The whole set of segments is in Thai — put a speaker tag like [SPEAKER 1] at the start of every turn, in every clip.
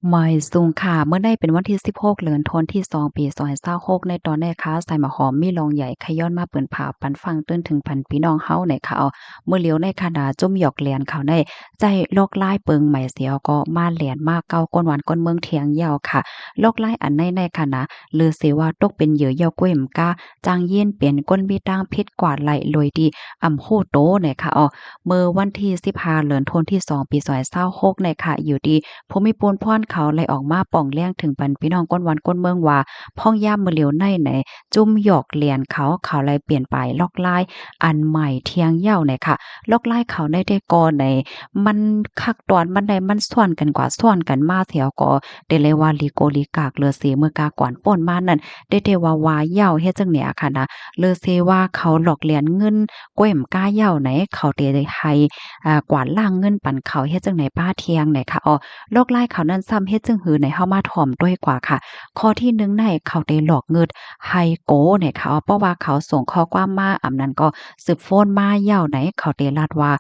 [SPEAKER 1] หมายสูงค่ะเมื่อได้เป็นวันที่16เดือนธันวาคมที่2ปี2526ในตอนแรกค่ะใส่หมะหอมมีลองใหญ่ขย้อนมาเปิ้นผ่าปันฟังตื้นถึงพันพี่น้องเฮาในค่ะเอาเมื่อเลียวในคณะจุ่มหยอกแหลนเขาในใจโลกลายเปิงใหม่เสียวก็มาแหลนมาเก้าก้นหวานก้นเมืองเทียงยาวค่ะโลกลายอันในคณะลือเสว่าตกเป็นเหยื่อเยาก้วยมกาจางเย็นเปลี่ยนก้นมีตั้งพิษกว่าไหลลอยดีอำโหโตในค่ะเอาเมื่อวันที่15เดือนธันวาคมที่2ปี2026ในค่ะอยู่ดี ภูมิปูนพ่อนเขาไล่ออกมาป่องแล้งถึงปันพี่น้องก้นวันก้นเมืองว่าพ่องย่ามมือเหลียวในไหนจุ่มหยอกเหรียญเขาไล่เปลี่ยนไปลอกลายอันใหม่เที่ยงเหย้าเนี่ยค่ะลอกลายเขาได้ได้ก่อในมันคักตอนมันได้มันซ่อนกันกว่าซ่อนกันมาแถวก็ได้เลยว่าลีโกลีกากเลือเสเมื่อกากว่านป่นมานั่นได้ว่าวาเหย้าเฮ็ดจังเนี่ยค่ะนะเลอเซว่าเขาหลอกเหรียญเงินก้วยมก้าเหย้าไหนเขาได้ให้กวาดล้างเงินปันเขาเฮ็ดจังไหนป้าเที่ยงไหนค่ะโลกไล่เขานั้นซ้ำเฮ็ดจึงหือในเฮามาถ่อมด้วยกว่าค่ะข้อที่1ในเขาได้หลอกเงิดไฮโกเนี่ยค่ะเพราะว่าเขาส่งข้อความมาอำนั้นก็สืบโฟนมาเย้าไหนเขาได้ลาดว่า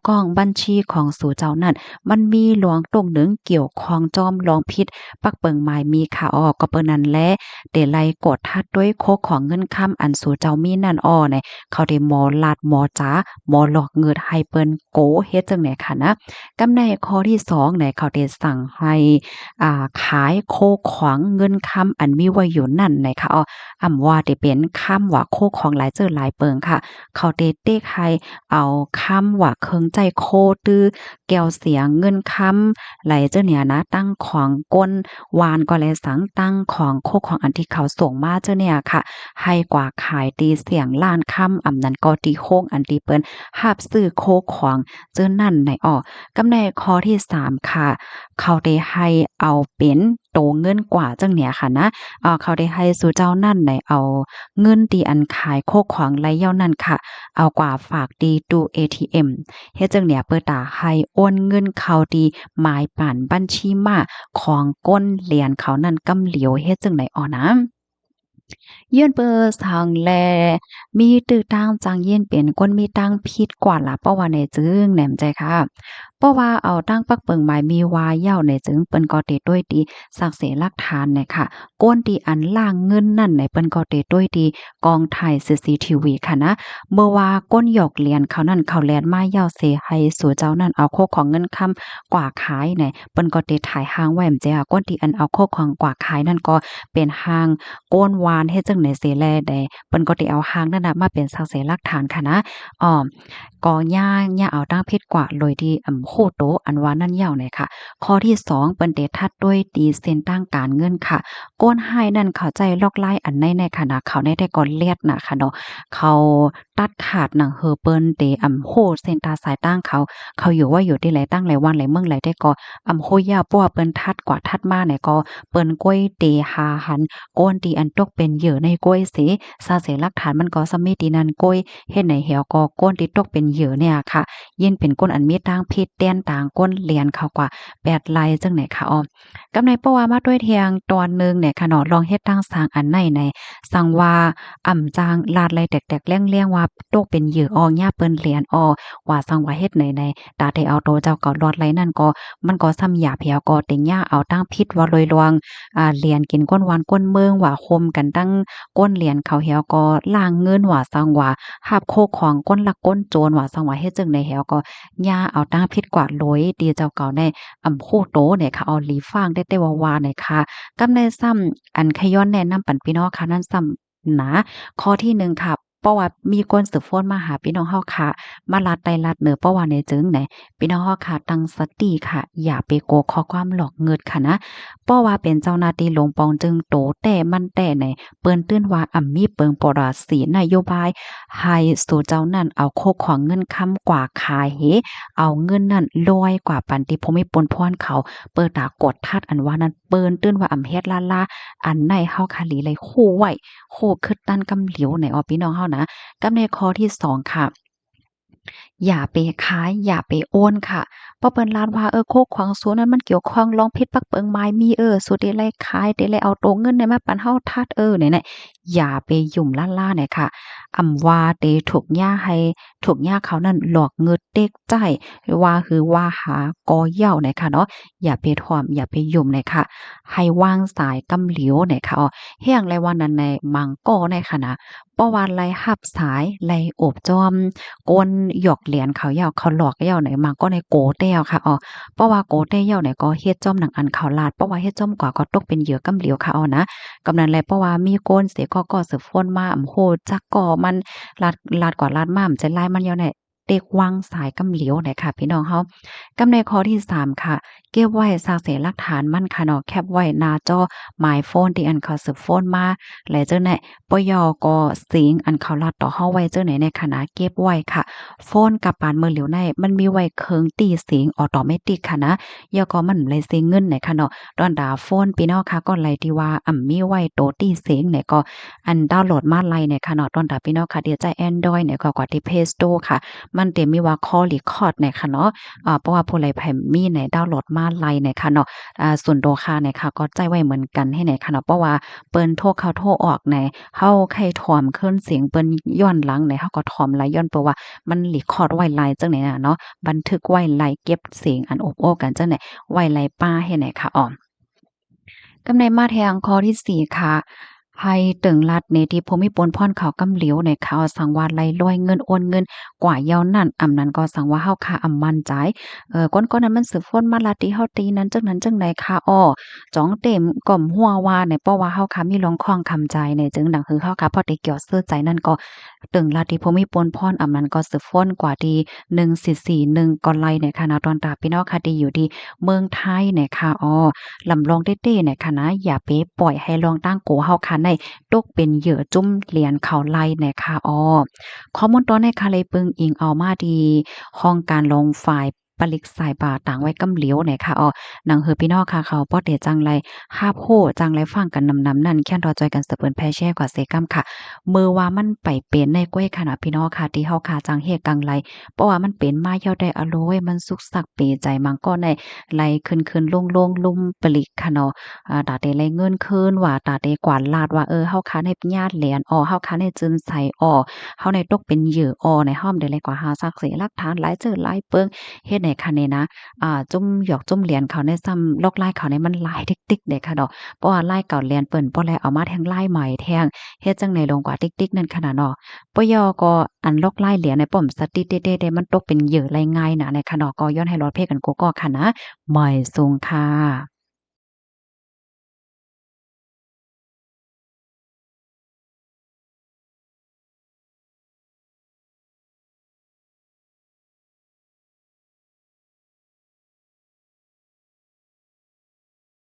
[SPEAKER 1] กองบัญชีของสู่เจ้านั้นมันมีหลวงตรงหนึ่งเกี่ยวข้องจอมลองพิษปักเปิงหมายมีค่ะก็เปิ้นนั้นแลได้ไล่กดทัดด้วยโคของเงินค้ำอันสู่เจ้ามีนั่นเนี่ยเขาได้หมอลาดหมอจ๋าหมอหลอกเงิดให้เปิ้นโกเฮ็ดจังไหนค่ะนะ กำในข้อที่2เนี่ยเขาได้สั่งให้ขายโคของเงินคำอันมีไว้อยู่นั่นนะคะอำว่าได้เป็นคำว่าโคของหลายเจอหลายเปิงค่ะเขาได้เต๊กให้เอาคำว่าเคิงใจโคตื้อแก้วเสียงเงินคำไหลเจ้าเนี่ยนะตั้งของก้นวานก็เลยสังตั้งของโคของอันที่เขาส่งมาเจ้าเนี่ยค่ะให้กว่าขายตีเสียงล้านคำอำนั้นก็ตีโค้งอันที่เปิ้นหาบซื้อโคของเจ้านั่นในกำในข้อที่3ค่ะเขาได้ให้เอาเป็นโตเงินกว่าจังเนี่ยค่ะนะเขาได้ให้สู่เจ้านั่นในเอาเงินที่อันขายโคของไรเหย้านั่นค่ะเอากว่าฝากดีตู้ ATM เฮ็ดจังเนี่ยเปิดตาให้โอนเงินเข้าดีหมายปานบัญชีม้าของก้นเหรียญเขานั่นกำเหลียวเฮ็ดจังได๋นะยื่นเปิดทางแลมีตื้อตั้งจังเย็นเป็นคนมีตั้งพิษกว่าล่ะเพราะว่าในจึงแหนมใจค่ะเพราะว่าเอาตั้งปักเปิงหมายมีวาเหย้าในจึงเปิ้นก็เตด้วยดีสักเสหลักฐานเนี่ยค่ะก้นที่อันล่างเงินนั่นในเปิ้นก็เตด้วยดีกองถ่าย CCTV ค่ะนะเมื่อว่าก้นหยอกเหรียญเขานั่นเขาแลนมาเหย้าเสให้สู่เจ้านั่นเอาโคกของเงินคำกว่าขายเนี่ยเปิ้นก็เตถ่ายหางไว้แม่นจ้ะก้นที่อันเอาโคกของกว่าขายนั่นก็เป็นหาง โกนวานเฮ็ดจั่งใดสิแลใดเปิ้นก็ได้เอาหางนั่นน่ะมาเป็นสักเสหลักฐานค่ะนะอ้อก็ย่าเอาตั้งเพชรกว่าโดยที่โคโตอันว่านั่นยาวเนี่ยค่ะข้อที่2เปิ้นได้ทัดด้วยตีเส้นตั้งการเงินค่ะโกนให้นั่นเข้าใจลอกลายอันในขณะเขาได้ก่อนเลียดน่ะค่ะเนาะเขาตัดขาดหนังเฮอเปิ้นเตโฮเส้นตาสายตั้งเขาอยู่ว่าอยู่ที่ไหนตั้งหลายวันหลายเมืองหลายได้ก็โฮยาวเพราะว่าเปิ้นทัดกว่าทัดมาเนี่ยก็เปิ้นก้อยเตหาหัน โกนตีอันตกเป็นเหยื่อในกล้วยสิซาเสหลักฐานมันก็สมีตีนันกล้วยเฮ็ดไหนเหี่ยวก็ก้นที่ตกเป็นเหยื่อเนี่ยค่ะยินเป็นก้นอันมีต่างพิษแดนต่างก้นเลียนเขากว่า8ไลจังไหนค่ะกำในเพราะว่ามาด้วยเทียงตอนหนึงเนี่ยค่ะเนาะลองเฮ็ดตั้งสร้างอันในสั่งว่าจางลาดไหลแตกๆแล้งๆว่าตกเป็นเหยื่อย่าเปิ้นเหรียญว่าสั่งว่าเฮ็ดไหนตาได้เอาโตเจ้าก็รอดไหลนั่นก็มันก็ซ้ำหยาบเหี่ยวก็เต็งย่าเอาตั้งพิษว่าลอยลวง เหรียญกินก้นวันก้นเมืองว่าคมกันตั้งก้นเหรียญเขาเหี่ยวก็ล่างเงินว่าสังว่าหาบโคของก้นลักก้นโจรว่าสังว่าเฮ็ดจังได๋แหวก็ย่าเอาตาพิษกว่าโลยดีเจ้าเก่าในโคโตเนี่ยค่ะเอาหลีฟางได้แต่ว่าเนี่ยค่ะกำในซ้ำอันขย้อนแนะนำปันพี่น้องค่ะนั่นซ้ำนะข้อที่1ค่ะเพราะว่ามีคนสืบโฟนมาหาพี่น้องเฮาค่ะมาลัดใต้ลัดเหนือเพราะว่าในจึงไหนพี่น้องเฮาค่ะตั้งสติค่ะอย่าไปโกข้อความหลอกเงินค่ะนะเพราะว่าเป็นเจ้าหน้าที่หลวงปองจึงโตแต่มันแต่ไหนเปิ้นตื้นว่ามีเปิงปราศีนโยบายให้สู่เจ้านั่นเอาโคกของเงินค้ำกว่าขายเอาเงินนั่นลอยกว่าปันติภูมิปนพรเขาเปิดตากดทัดอันว่านั้นเปิ้นตื้นว่าเฮ็ดล่าอันในเฮาคาหลีเลยคู่ไว้คู่คึดตั้นกำเหลียวในพี่น้องเฮานะกับในข้อที่2ค่ะ อย่าไปขายอย่าไปโอนค่ะเพราะเปิ้นลาดว่าโคกขวางซัวนั้นมันเกี่ยวข้องลองผิดปักเปิงไม้มีสุดเดะไลขายเดะไลเอาโตเงินเนี่ยมาปันเฮาทัดเนี่ยอย่าไปยุ่มล่าๆเนี่ยค่ะว่าเตถูกย่าให้ถูกย่าเขานั่นหลอกเงินเต็กใจว่าคือว่าหากอเหย้าเนี่ยค่ะเนาะอย่าไปถ่อมอย่าไปยุ่มเนี่ยค่ะให้วางสายกำเหลียวเนี่ยค่ะแห้งไรว่านั้นในมังก้อเนี่ยค่ะนะเพราะว่าไลหับสายไลโอบจอม ก้นหยอกเหรียญเขาเหย้าเขาหลอกเหย้าไหนมาก็ในโกเต้วค่ะเพราะว่าโกเต้เหย้าเนี่ยก็เฮ็ดจ้อมหนังอันเขาลาดเพราะว่าเฮ็ดจ้อมกว่าก็ตกเป็นเหยื่อกำเหลียวค่ะนะกำนั้นแลเพราะว่ามีโกนเสก็สืบฟ้นมาโหจักก่อมันลาดกว่าลาดมาจะลายมันยาวเนี่ยเต็กวางสายกำเหลียวเนี่ยค่ะพี่น้องเฮากำในข้อที่3ค่ะเก็บไว้สร้างเสหลักฐานมันค่ะเนาะแคปไว้หน้าจอหมายโฟนที่อันเขาสืบฟ้นมาและเจ้าไหนปยก็สิงอันเขาลัดต่อเฮาไว้เจ้าไหนในคณะเก็บไว้ค่ะ โฟนกับปานมือเหลียวในมันมีไว้เคิงตีเสียงออโตเมติกค่ะนะยอก็มันเลยเสียเงินไหนค่ะเนาะดอนดาโฟนพี่น้องค่ะก็ไลที่ว่ามีไว้โตตีเสียงเนี่ยก็อันดาวน์โหลดมาไลเนี่ยค่ะเนาะดอนดาพี่น้องค่ะเดี๋ยวใจ Android เนี่ยก็กว่าที่ Play Store ค่ะมันเต็มมีว่า Call Record เนี่ยค่ะเนาะเพราะว่าผู้ใดไผมีเนี่ยดาวน์โหลดมาไลเนี่ยค่ะเนาะส่วนตัวค่ะเนี่ยค่ะก็ใจไว้เหมือนกันให้เนี่ยค่ะเนาะเพราะว่าเปิ้นโทรเข้าโทรออกในเฮาใครถ่อมเครื่องเสียงเปิ้นย้อนหลังในเฮาก็ถ่อมหลายย้อนเปิ้นว่า มันรีคอร์ดไว้ไลจังไหนน่ะเนาะบันทึกไว้ไลเก็บเสียงอันอบโอ้กันจังไหนไว้ไลป้าเฮ็ดไหนค่ะอ้อ กำในมาแทงข้อที่4ค่ะให้ตึงรัดในที่ภูมิปนพ่อนเขากำเหลียวในข่าวสังวาไล่ลอยเงินโอนเงินกว่าเยาวนั่นนั้นก็สังว่าเฮาค่ะมั่นใจก้นนั้นมันสืบฟ้นมาลาติเฮาตีนั้นจังนั้นจังใดค่ะจ้องเต็มก่อมหัวว่าในเพราะว่าเฮาค่ะมีลองคล้องคำใจในจึงดังคือเฮาค่ะพอได้เกี่ยวซื้อใจนั่นก็ตึงลาติภูมิปนพ่อนนั้นก็สืบฟ้นกว่าที่1441ก็ไล่ในคณะตอนตาพี่น้องค่ะที่อยู่ที่เมืองไทยเนี่ยค่ะลำลองเต้ๆเนี่ยค่ะนะอย่าไปปล่อยให้ลองตั้งโกเฮาค่ะในตกเป็นเหยื่อจุ่มเหรียญเขาไล่เนี่ยค่ะข้อมูลตอนในค่ะเลยปึงอิงเอามาดีห้องการลงฝ่ายปลิกสายบาต่างไว้กำเหลียวเนี่ยค่ะหนังเฮอพี่น้องค่ะเขาป้อเดจังไรฮาบโหจังไรฟังกันนำนั่นแค่นรอจอยกันเสเปิ้นแพ่แช่กว่าเซกัมค่ะมือว่ามันไปเป็นในก้วยขนาดพี่น้องค่ะที่เฮาค่ะจังเฮกังไรเพราะว่ามันเป็นมาเหี่ยวได้อโลยมันสุกสักเปใจมังก็ในไหลขึ้นๆลงๆลุ่มปลิกค่ะเนาะตาเตไหลเงินคืนว่าตาเตกวาดลาดว่าเฮาค้าในญาติแหลนเฮาค้าในจืนใส่เฮาในตกเป็นเหยื่อในห้อมได้เลยกว่าหาซักเสหลักฐานหลายเจอหลายเปิงเฮ็ดให้ค่ะนี่นะจุ่มหยอกจุ่มเหรียญเขาในซ้ำลอกลายเขาในมันหลายติ๊กๆเด้ค่ะดอกเพราะว่าลายเก่าเหรียญเปิ้นบ่แลเอามาแทงลายใหม่แทงเฮ็ดจังได๋ลงกว่าติ๊กๆนั่นขนาดเนาะ ปยก็อันลอกไล่เหลียในป้อมสติเตๆๆมันตกเป็นเหยื่อไรง่ายนะในคะเนาะก็ย้อนให้รอดเพกันกูก็ค่ะนะไม่สูงค่ะ